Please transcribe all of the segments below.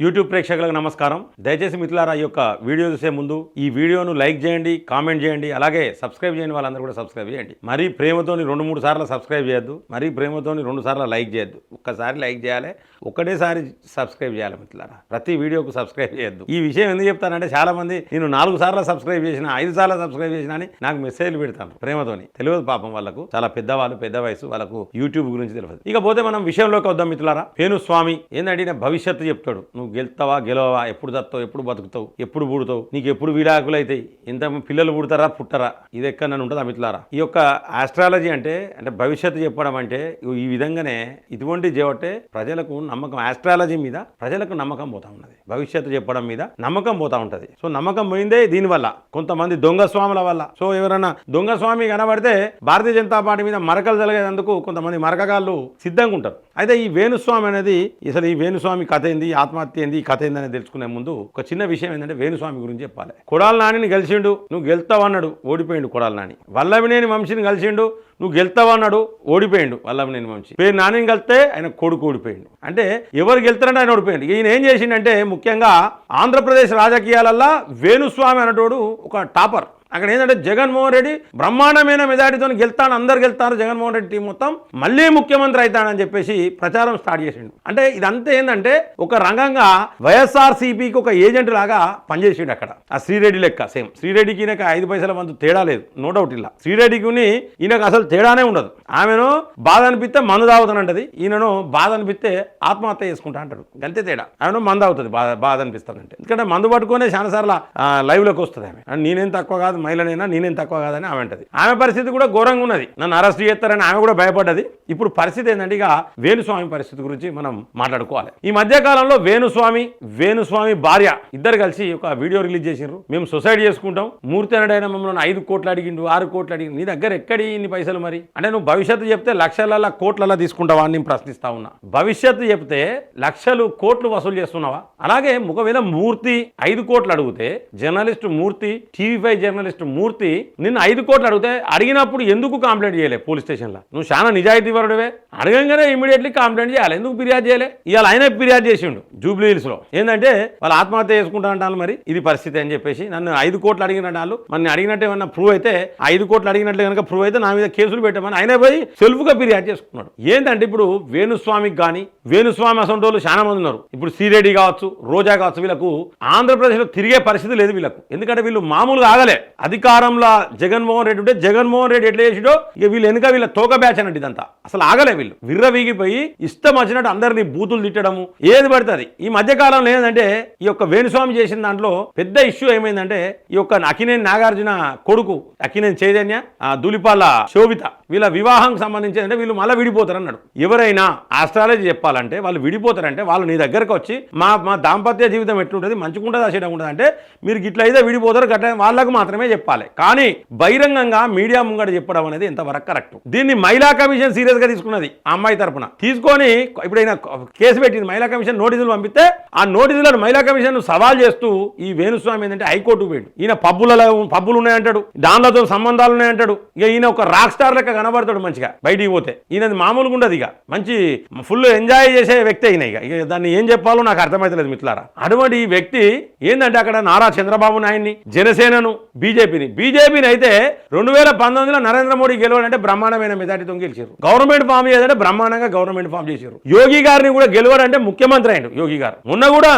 YouTube ప్రేక్షకులకు నమస్కారం. దయచేసి మిత్రులారా ఈ యొక్క వీడియో చూసే ముందు ఈ వీడియోను లైక్ చేయండి, కామెంట్ చేయండి, అలాగే సబ్స్క్రైబ్ చేయని వాళ్ళందరూ కూడా సబ్స్క్రైబ్ చేయండి. మరీ ప్రేమతోని 2-3 సార్లు సబ్స్క్రైబ్ చేయొద్దు, మరీ ప్రేమతోని 2 సార్లు లైక్ చేయొద్దు. ఒక్కసారి లైక్ చేయాలి, ఒక్కటేసారి సబ్స్క్రైబ్ చేయాలి. మిత్రులారా ప్రతి వీడియోకు సబ్స్క్రైబ్ చేయొద్దు. ఈ విషయం ఎందుకు చెప్తానంటే చాలా మంది నేను 4 సార్లు సబ్స్క్రైబ్ చేసిన, 5 సార్లు సబ్స్క్రైబ్ చేసిన అని నాకు మెసేజ్లు పెడతాను. ప్రేమతోని తెలియదు పాపం వాళ్ళకు, చాలా పెద్దవాళ్ళు, పెద్ద వయసు వాళ్ళకు యూట్యూబ్ గురించి తెలియదు. ఇకపోతే మనం విషయంలోకి వద్దాం మిత్రులారా. వేణుస్వామి ఏంటంటే భవిష్యత్తు చెప్తాడు. నువ్వు గెలుతావా గెలవవా, ఎప్పుడు చస్తావు, ఎప్పుడు బతుకుతావు, ఎప్పుడు పుడతావు, నీకు ఎప్పుడు విడాకులు అవుతాయి, ఇంత పిల్లలు పుడతారా పుట్టరా, ఇది ఎక్కడ ఉంటుంది మిత్రులారా. ఈ యొక్క ఆస్ట్రాలజీ అంటే భవిష్యత్తు చెప్పడం అంటే ఈ విధంగానే ఇటువంటి చేయబట్టే ప్రజలకు నమ్మకం, ఆస్ట్రాలజీ మీద ప్రజలకు నమ్మకం పోతా ఉన్నది, భవిష్యత్తు చెప్పడం మీద నమ్మకం పోతా ఉంటది. సో నమ్మకం పోయిందే దీనివల్ల, కొంతమంది దొంగ స్వాముల వల్ల. సో ఎవరన్నా దొంగ స్వామి కనబడితే భారతీయ జనతా పార్టీ మీద మరకలు జరిగేందుకు కొంతమంది మరకగాళ్ళు సిద్ధంగా ఉంటారు. అయితే ఈ వేణుస్వామి అనేది, అసలు ఈ వేణుస్వామి కథ ఏంది, ఆత్మహత్య ఏంది, ఈ కథ ఏందని తెలుసుకునే ముందు ఒక చిన్న విషయం ఏంటంటే వేణుస్వామి గురించి చెప్పాలి. కొడాల నానిని గెలిచిండు, నువ్వు గెలుతావన్నాడు, ఓడిపోయిండు కొడాల నాని. వల్లభనేని వంశీని గెలిచిండు, నువ్వు గెలుతావన్నాడు, ఓడిపోయిండు వల్లభనేని వంశీ. పేరు నానిని కలిస్తే ఆయన కొడుకు ఓడిపోయిండు. అంటే ఎవరు గెలుతారంటే ఆయన ఓడిపోయిండు. ఈయన ఏం చేసిండంటే ముఖ్యంగా ఆంధ్రప్రదేశ్ రాజకీయాలల్లో వేణుస్వామి అనేటోడు ఒక టాపర్. అక్కడ ఏంటంటే జగన్మోహన్ రెడ్డి బ్రహ్మాండమైన మెజారిటీతో గెలుతాను, అందరు గెలుతారు, జగన్మోహన్ రెడ్డి టీం మొత్తం మళ్ళీ ముఖ్యమంత్రి అవుతాడని చెప్పేసి ప్రచారం స్టార్ట్ చేసిండు. అంటే ఇదంతా ఏంటంటే ఒక రంగంగా వైఎస్ఆర్సీపీకి ఒక ఏజెంట్ లాగా పనిచేసిండు అక్కడ. ఆ శ్రీరెడ్డి లెక్క సేమ్. శ్రీరెడ్డికి ఈయనకు 5 పైసల వంతు తేడా లేదు, నో డౌట్. ఇలా శ్రీరెడ్డికి ఈయనకు అసలు తేడానే ఉండదు. ఆమెను బాధ అనిపిస్తే మందు తాగుతానంటది, ఈయనను బాధ అనిపిస్తే ఆత్మహత్య చేసుకుంటా అంటాడు, అంతే తేడా. ఆమెను మందు అవుతుంది బాధ అనిపిస్తానంటే. ఎందుకంటే మందు పట్టుకునే చాలాసార్లు లైవ్లోకి వస్తుంది ఆమె. నేనేం తక్కువ కాదు, మహిళనైనా నేనేం తక్కువ కాదని ఆమె అంటది. ఆమె పరిస్థితి కూడా ఘోరంగా ఉన్నది, నన్ను అరెస్ట్ చేస్తారని ఆమె కూడా భయపడ్డది. ఇప్పుడు పరిస్థితి ఏంటంటే ఇక వేణుస్వామి పరిస్థితి గురించి మనం మాట్లాడుకోవాలి. ఈ మధ్య కాలంలో వేణుస్వామి భార్య ఇద్దరు కలిసి ఒక వీడియో రిలీజ్ చేసిండ్రు. మేము సొసైడ్ చేసుకుంటాం, మూర్తి అనడైనా మమ్మల్ని 5 కోట్లు అడిగిండు, 6 కోట్లు అడిగిండు. నీ దగ్గర ఎక్కడి ఇన్ని పైసలు మరి అంటే నువ్వు భవిష్యత్తు చెప్తే లక్షల కోట్లలో తీసుకుంటావా అని నేను ప్రశ్నిస్తా ఉన్నా. భవిష్యత్తు చెప్తే లక్షలు కోట్లు వసూలు చేస్తున్నావా? అలాగే ఒకవేళ మూర్తి 5 కోట్లు అడిగితే, జర్నలిస్ట్ మూర్తి, టీవీ5 జర్నలిస్ట్ మూర్తి నిన్ను 5 కోట్లు అడిగితే అడిగినప్పుడు ఎందుకు కంప్లైంట్ చేయలే పోలీస్ స్టేషన్లో? నువ్వు చాలా నిజాయితీ వరుడివే, అడగంగానే ఇమీడియట్లీ కంప్లైంట్ చేయాలి. ఎందుకు ఫిర్యాదు చేయలే? ఇవాళ ఆయన ఫిర్యాదు చేసిండు జూబ్లీ హిల్స్ లో. ఏంటంటే వాళ్ళు ఆత్మహత్య చేసుకుంటా అంటాను, మరి ఇది పరిస్థితి అని చెప్పేసి నన్ను 5 కోట్లు అడిగినట్టు వాళ్ళు మన అడిగినట్టు ఏమన్నా ప్రూవ్ అయితే, 5 కోట్లు అడిగినట్లు కనుక ప్రూవ్ అయితే నా మీద కేసులు పెట్టమని ఆయన పోయి సెల్ఫ్ గా ఫిర్యాదు చేసుకున్నాడు. ఏంటంటే ఇప్పుడు వేణుస్వామికి కానీ, వేణుస్వామి అసంటోళ్ళు చాలా మంది ఉన్నారు. ఇప్పుడు శ్రీరెడ్డి కావచ్చు, రోజా కావచ్చు, వీళ్ళకు ఆంధ్రప్రదేశ్లో తిరిగే పరిస్థితి లేదు వీళ్ళకు. ఎందుకంటే వీళ్ళు మామూలుగా ఆగలే. అధికారంలో జగన్మోహన్ రెడ్డి ఉంటే జగన్మోహన్ రెడ్డి ఎట్లా చేసిడో ఇక వీళ్ళు వెనుక వీళ్ళ తోక బ్యాచ్ అన్నట్టు ఇదంతా అసలు ఆగలే. వీళ్ళు విర్రవీగిపోయి ఇష్టం వచ్చినట్టు అందరినీ బూతులు తిట్టడము ఏది పడుతుంది. ఈ మధ్య కాలంలో ఏంటంటే ఈ యొక్క వేణుస్వామి చేసిన దాంట్లో పెద్ద ఇష్యూ ఏమైందంటే ఈ యొక్క అక్కినేని నాగార్జున కొడుకు అక్కినేని చైతన్య, ధూళిపాల శోభిత, వీళ్ళ వివాహం సంబంధించి అంటే వీళ్ళు మళ్ళీ విడిపోతారు అన్నాడు. ఎవరైనా ఆస్ట్రాలజీ చెప్పాలంటే వాళ్ళు విడిపోతారంటే వాళ్ళు నీ దగ్గరకు వచ్చి మా దాంపత్య జీవితం ఎట్లుంటుంది, మంచిగుంటుందా చేయడం ఉంటుంది అంటే మీరు గిట్ల అయితే విడిపోతారు గట్ల వాళ్ళకు మాత్రమే చెప్పాలి. కానీ బహిరంగంగా మీడియా ముంగడ చెప్పడం అనేది ఎంతవరకు కరెక్ట్? దీన్ని మహిళా కమిషన్ సీరియస్ గా తీసుకున్నది ఆ అమ్మాయి తరపున. తీసుకొని ఇప్పుడైనా కేసు పెట్టింది. మహిళా కమిషన్ నోటీసులు పంపిస్తే ఆ నోటీసులను మహిళా కమిషన్ సవాల్ చేస్తూ ఈ వేణుస్వామి ఏంటంటే హైకోర్టుకు పోయిండు. ఈయన పబ్బులు ఉన్నాయంటాడు, దానిలతో సంబంధాలు ఉన్నాయంటాడు. ఇక ఈయన ఒక రాక్ స్టార్ లెక్క కనబడతాడు మంచిగా బయటికి పోతే. ఈయనది మామూలుగా ఉండదు, ఇక మంచి ఫుల్ ఎంజాయ్ చేసే వ్యక్తి అయినా. ఇక దాన్ని ఏం చెప్పాలో నాకు అర్థమైతలేదు మిత్రులారా. అటువంటి ఈ వ్యక్తి ఏంటంటే అక్కడ నారా చంద్రబాబు నాయుడిని, జనసేనను, బీజేపీని అయితే 2019లో నరేంద్ర మోడీ గెలవాలంటే బ్రహ్మాండమైన మెజార్టీతో గెలిచారు. గవర్నమెంట్ ఫామ్ చేయాలంటే బ్రహ్మాండంగా గవర్నమెంట్ ఫామ్ చేశారు. యోగి గారిని కూడా గెలవాలంటే ముఖ్యమంత్రి అయ్యాడు యోగి గారు. మొన్న కూడా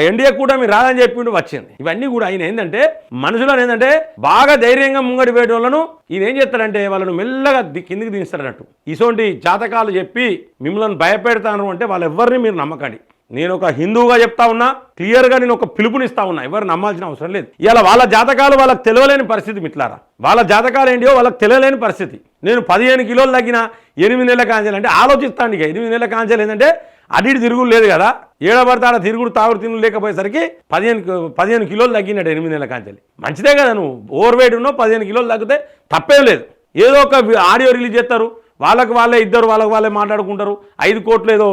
ఎన్డీఏ కూడా మీరు రాదని చెప్పిండు, వచ్చింది. ఇవన్నీ కూడా ఆయన ఏంటంటే మనుషులను ఏంటంటే బాగా ధైర్యంగా ముంగడి వేయడం ఈయన ఏం చేస్తాడంటే వాళ్ళను మెల్లగా కిందికి దించుతాడన్నట్టు. ఇటువంటి జాతకాలు చెప్పి మిమ్మల్ని భయపెడతాను అంటే వాళ్ళెవ్వరిని మీరు నమ్మకండి. నేను ఒక హిందువుగా చెప్తా ఉన్నా, క్లియర్గా నేను ఒక పిలుపునిస్తా ఉన్నా, ఎవరు నమ్మాల్సిన అవసరం లేదు. ఇలా వాళ్ళ జాతకాలు వాళ్ళకి తెలియలేని పరిస్థితి మిత్రులారా. వాళ్ళ జాతకాలు ఏంటియో వాళ్ళకి తెలియలేని పరిస్థితి. నేను 15 కిలోలు తగ్గిన 8 నెలల కాంచెలు అంటే ఆలోచిస్తాను. ఇక 8 నెలల కాంచెలు ఏంటంటే అడిటి తిరుగుడు లేదు కదా, ఏడబడతాడ తిరుగుడు తాగుడు తిరుగుడు లేకపోయేసరికి 15 కిలోలు తగ్గినట్టు 8 నెలల కాంచెలు. మంచిదే కదా, నువ్వు ఓవర్ వెయిట్ ఉన్నావు, 15 కిలోలు తగ్గితే తప్పేం లేదు. ఏదో ఒక ఆడియో రిలీజ్ చేస్తారు, వాళ్ళే ఇద్దరు వాళ్ళే మాట్లాడుకుంటారు. 5 కోట్లు ఏదో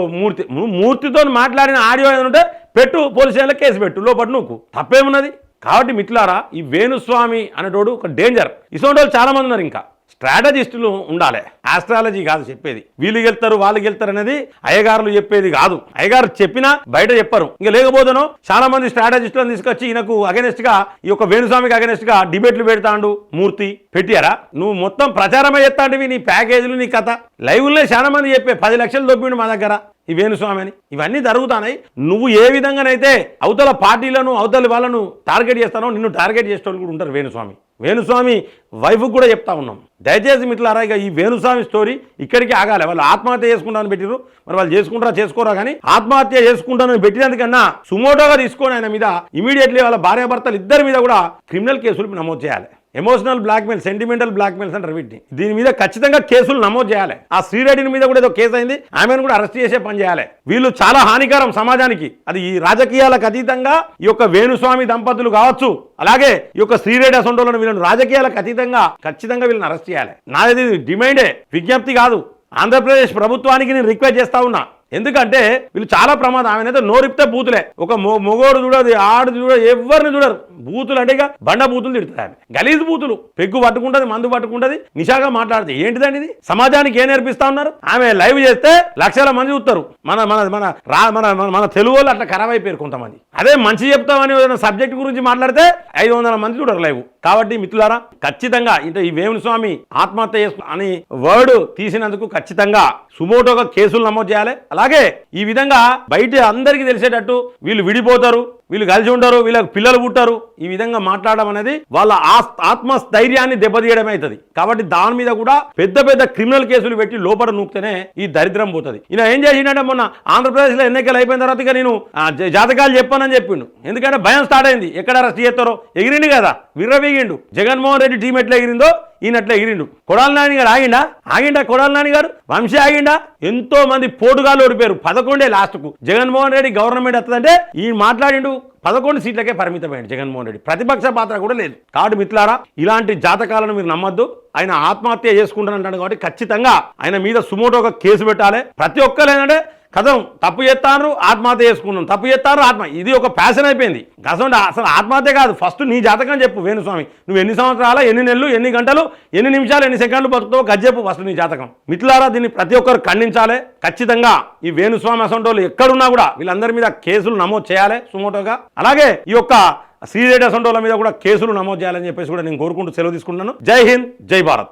మూర్తితో మాట్లాడిన ఆడియో ఏదంటే పెట్టు, పోలీస్ స్టేషన్లో కేసు పెట్టు, లోపల నువ్వు తప్పేమున్నది. కాబట్టి మిత్రులారా ఈ వేణుస్వామి అనేటోడు ఒక డేంజర్. ఇటువంటి వాళ్ళు చాలా మంది ఉన్నారు. ఇంకా స్ట్రాటజిస్టులు ఉండాలి. ఆస్ట్రాలజీ కాదు చెప్పేది. వీళ్ళు గెలుతారు వాళ్ళు గెలుతారు అనేది అయ్యగారులు చెప్పేది కాదు. అయ్యగారు చెప్పినా బయట చెప్పరు. ఇంకా లేకపోతేనో చాలా మంది స్ట్రాటజిస్టులను తీసుకొచ్చి ఈయనకు అగెనెస్ట్ గా ఈ యొక్క వేణుస్వామికి అగెనెస్ట్ గా డిబేట్లు పెడతాండు. మూర్తి పెట్టారా? నువ్వు మొత్తం ప్రచారమే చేస్తాంటివి, నీ ప్యాకేజీలు, నీ కథ. లైవ్లే చాలా మంది చెప్పే 10 లక్షలు దొబ్బిండు మా దగ్గర ఈ వేణుస్వామి అని. ఇవన్నీ జరుగుతాయి. నువ్వు ఏ విధంగానైతే అవతల పార్టీలను అవతల వాళ్ళను టార్గెట్ చేస్తానో నిన్ను టార్గెట్ చేసేవాళ్ళు కూడా ఉంటారు. వేణుస్వామి వైఫ్ కూడా చెప్తా ఉన్నాం. దయచేసి మిత్రులారా, ఇక ఈ వేణుస్వామి స్టోరీ ఇక్కడికి ఆగాలి. వాళ్ళు ఆత్మహత్య చేసుకుంటానని పెట్టిరు. మరి వాళ్ళు చేసుకుంటారా చేసుకోరా కానీ ఆత్మహత్య చేసుకుంటానని పెట్టినందుకన్నా సుమోటోగా తీసుకొని ఆయన మీద ఇమీడియట్లీ వాళ్ళ భార్యాభర్తలు ఇద్దరి మీద కూడా క్రిమినల్ కేసులు నమోదు చేయాలి. ఎమోషనల్ బ్లాక్మెయిల్, సెంటిమెంటల్ బ్లాక్మెయిల్స్ అంటారు వీటిని. దీని మీద ఖచ్చితంగా కేసులు నమోదు చేయాలి. ఆ శ్రీరెడ్డిని మీద కూడా ఏదో కేసు అయింది, ఆమెను కూడా అరెస్ట్ చేసే పని చేయాలి. వీళ్ళు చాలా హానికరం సమాజానికి. అది ఈ రాజకీయాలకు అతీతంగా ఈ యొక్క వేణుస్వామి దంపతులు కావచ్చు, అలాగే ఈ యొక్క శ్రీరెడ్డి అసొంటోళ్ళను వీళ్ళని రాజకీయాలకు అతీతంగా ఖచ్చితంగా వీళ్ళని అరెస్ట్ చేయాలి. నాది డిమాండే, విజ్ఞప్తి కాదు. ఆంధ్రప్రదేశ్ ప్రభుత్వానికి నేను రిక్వెస్ట్ చేస్తా ఉన్నా. ఎందుకంటే వీళ్ళు చాలా ప్రమాదం. ఆమెనైతే నోరిపితే బూతులే. ఒక మొగోడు చూడదు, ఆడు చూడదు, ఎవరిని చూడరు. బూతులు అంటే ఇక బండ బూతులు తిడుతుంది ఆమె. గలీజ్ బూతులు. పెగ్గు పట్టుకుంటది, మందు పట్టుకుంటది, నిషాగా మాట్లాడుతుంది. ఏంటిదండి ఇది? సమాజానికి ఏం నేర్పిస్తా ఉన్నారు? ఆమె లైవ్ చేస్తే లక్షల మంది చూస్తారు. మన మన మన మన మన తెలుగు వాళ్ళు అట్లా ఖరాబ్ అయిపోయారు కొంతమంది. అదే మంచి చెప్తామని సబ్జెక్ట్ గురించి మాట్లాడితే 500 మంది చూడరు లైవ్. కాబట్టి మిత్రులారా, ఖచ్చితంగా ఇంత ఈ వేణుస్వామి ఆత్మహత్య అని వర్డ్ తీసినందుకు ఖచ్చితంగా సుమోటోగా కేసులు నమోదు చేయాలి. అలాగే ఈ విధంగా బయట అందరికీ తెలిసేటట్టు వీళ్ళు విడిపోతారు, వీళ్ళు కలిసి ఉంటారు, వీళ్ళకి పిల్లలు పుట్టారు, ఈ విధంగా మాట్లాడడం అనేది వాళ్ళ ఆత్మస్థైర్యాన్ని దెబ్బతీయడం అవుతుంది. కాబట్టి దాని మీద కూడా పెద్ద పెద్ద క్రిమినల్ కేసులు పెట్టి లోపల నూకితేనే ఈ దరిద్రం పోతుంది. ఈయన ఏం చేసిండే, మొన్న ఆంధ్రప్రదేశ్లో ఎన్నికలు అయిపోయిన తర్వాత ఇక నేను జాతకాలు చెప్పానని చెప్పిండు. ఎందుకంటే భయం స్టార్ట్ అయింది. ఎక్కడ అరెస్ట్ చేస్తారో. ఎగిరిండు కదా, విర్రవీగిండు. జగన్మోహన్ రెడ్డి టీం ఎట్లా ఎగిరిందో ఈయనట్లా ఎగిరిండు. కొడాలి నాని గారు ఆగిండా కొడాలి నాని గారు, వంశీ ఆగిండా? ఎంతో మంది పోటుగాళ్ళు ఓడిపోయారు. 11 లాస్ట్కు జగన్మోహన్ రెడ్డి గవర్నమెంట్ వస్తుందంటే ఈయన మాట్లాడిండు. 11 సీట్లకే పరిమితమైంది జగన్మోహన్ రెడ్డి. ప్రతిపక్ష పాత్ర కూడా లేదు. కాబట్టి మిత్రులారా, ఇలాంటి జాతకాలను మీరు నమ్మద్దు. ఆయన ఆత్మహత్య చేసుకుంటానంటాడు కాబట్టి ఖచ్చితంగా ఆయన మీద సుమోటోగా కేసు పెట్టాలి. ప్రతి ఒక్కరు ఏంటంటే కథం తప్పు చేస్తారు, ఆత్మహత్య చేసుకున్నాం, తప్పు చేస్తారు, ఇది ఒక ప్యాషన్ అయిపోయింది. అసలు ఆత్మహత్య కాదు. ఫస్ట్ నీ జాతకం చెప్పు వేణుస్వామి. నువ్వు ఎన్ని సంవత్సరాల, ఎన్ని నెలలు, ఎన్ని గంటలు, ఎన్ని నిమిషాలు, ఎన్ని సెకండ్లు బతుకుతావో గది చెప్పు ఫస్ట్ నీ జాతకం. మిత్రులారా, దీన్ని ప్రతి ఒక్కరు ఖండించాలి. ఖచ్చితంగా ఈ వేణుస్వామి అసొంటోళ్ళు ఎక్కడున్నా కూడా వీళ్ళందరి మీద కేసులు నమోదు చేయాలి సుమోటోగా. అలాగే ఈ యొక్క శ్రీరెడ్డి అసొంటోళ్ళ మీద కూడా కేసులు నమోదు చేయాలని చెప్పేసి కూడా నేను కోరుకుంటూ సెలవు తీసుకుంటున్నాను. జై హింద్, జై భారత్.